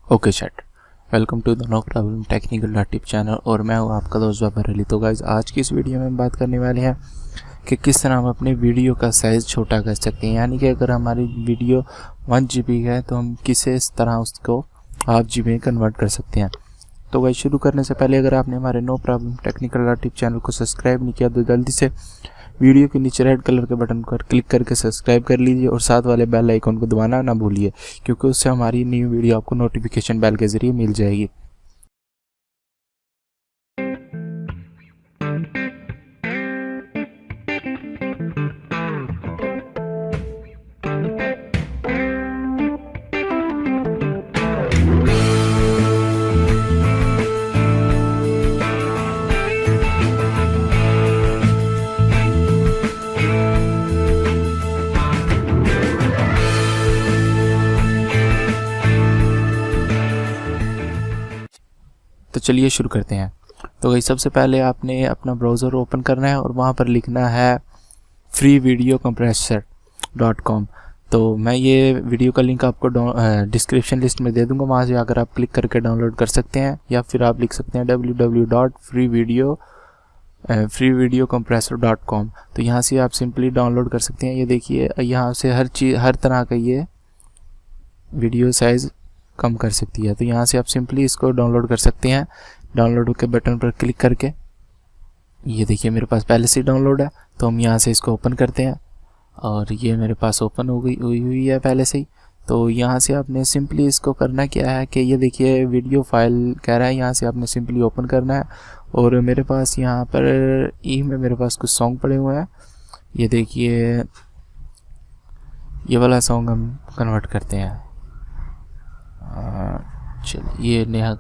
Okay chat, welcome to the no problem technical tip channel और मैं हूँ आपका दोस्त ज़फर अली। तो गाइस, आज की इस वीडियो में हम बात करने वाले हैं कि किस तरह हम अपने वीडियो का साइज़ छोटा कर सकते हैं। यानी कि अगर हमारी वीडियो 1 GB है तो हम किस तरह उसको हाफ GB में कन्वर्ट कर सकते हैं। तो गाइस, शुरू करने से पहले अगर आपने हमारे no problem technical tip channel को सब्सक्राइब नहीं किया तो जल्दी से वीडियो के नीचे रेड कलर के बटन पर क्लिक करके सब्सक्राइब कर लीजिए और साथ वाले बेल आइकन को दबाना ना भूलिए, क्योंकि उससे हमारी न्यू वीडियो आपको नोटिफिकेशन बेल के ज़रिए मिल जाएगी। तो चलिए शुरू करते हैं। तो भाई, सबसे पहले आपने अपना ब्राउज़र ओपन करना है और वहाँ पर लिखना है freevideocompressor.com। तो मैं ये वीडियो का लिंक आपको डिस्क्रिप्शन लिस्ट में दे दूंगा, वहाँ से आकर आप क्लिक करके डाउनलोड कर सकते हैं, या फिर आप लिख सकते हैं www.freevideocompressor.com। तो यहाँ से आप सिंपली डाउनलोड कर सकते हैं। ये देखिए, यहाँ से हर तरह का ये वीडियो साइज़ कम कर सकती है। तो यहाँ से आप सिंपली इसको डाउनलोड कर सकते हैं। डाउनलोड के बटन पर क्लिक करके, ये देखिए मेरे पास पहले से डाउनलोड है, तो हम यहाँ से इसको ओपन करते हैं और ये मेरे पास ओपन हुई है पहले से ही। तो यहाँ से आपने सिंपली इसको करना क्या है कि ये देखिए वीडियो फाइल कह रहा है, यहाँ से आपने सिंपली ओपन करना है। और मेरे पास यहाँ पर में मेरे पास कुछ सॉन्ग पड़े हुए हैं। ये देखिए, ये वाला सॉन्ग हम कन्वर्ट करते हैं। चलिए, ये नया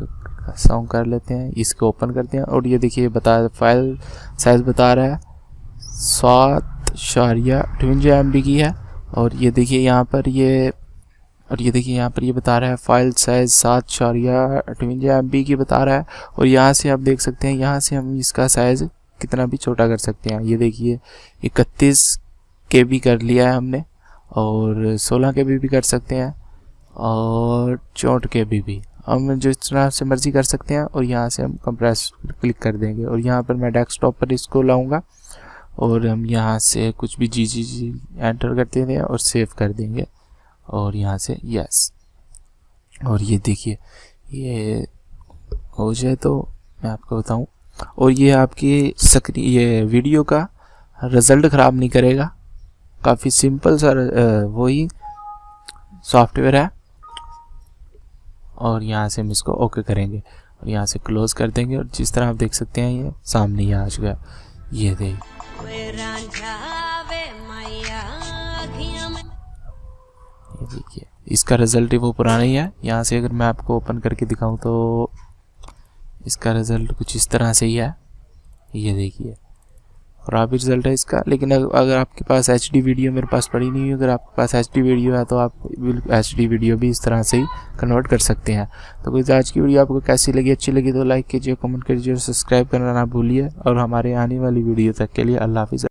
सॉन्ग कर लेते हैं, इसको ओपन करते हैं और ये देखिए फाइल साइज़ बता रहा है 7.58 MB की है। और ये देखिए यहाँ पर ये बता रहा है फाइल साइज़ 7.58 MB की बता रहा है। और यहाँ से आप देख सकते हैं, यहाँ से हम इसका साइज़ कितना भी छोटा कर सकते हैं। ये देखिए 31 KB कर लिया है हमने, और 16 KB भी कर सकते हैं, और 64 KB भी हम जिस तरह से मर्ज़ी कर सकते हैं। और यहाँ से हम कंप्रेस क्लिक कर देंगे और यहाँ पर मैं डेस्कटॉप पर इसको लाऊंगा और हम यहाँ से कुछ भी जी एंटर कर देंगे और सेव कर देंगे और यहाँ से यस। और ये देखिए, ये हो जाए तो मैं आपको बताऊं, और ये आपकी ये वीडियो का रिज़ल्ट ख़राब नहीं करेगा। काफ़ी सिंपल सा वही सॉफ्टवेयर है। और यहाँ से हम इसको ओके करेंगे और यहाँ से क्लोज कर देंगे। और जिस तरह आप देख सकते हैं, ये सामने ही आ चुका है। ये देखिए, इसका रिज़ल्ट वो पुराना ही है। यहाँ से अगर मैं आपको ओपन करके दिखाऊं तो इसका रिज़ल्ट कुछ इस तरह से ही है। ये देखिए, खराब रिज़ल्ट है इसका। लेकिन अगर आपके पास HD वीडियो मेरे पास पड़ी नहीं है, अगर आपके पास HD वीडियो है तो आप HD वीडियो भी इस तरह से ही कन्वर्ट कर सकते हैं। तो कोई आज की वीडियो आपको कैसी लगी, अच्छी लगी तो लाइक कीजिए, कमेंट कीजिए और सब्सक्राइब करना ना भूलिए। और हमारे आने वाली वीडियो तक के लिए अल्लाह हाफिज़।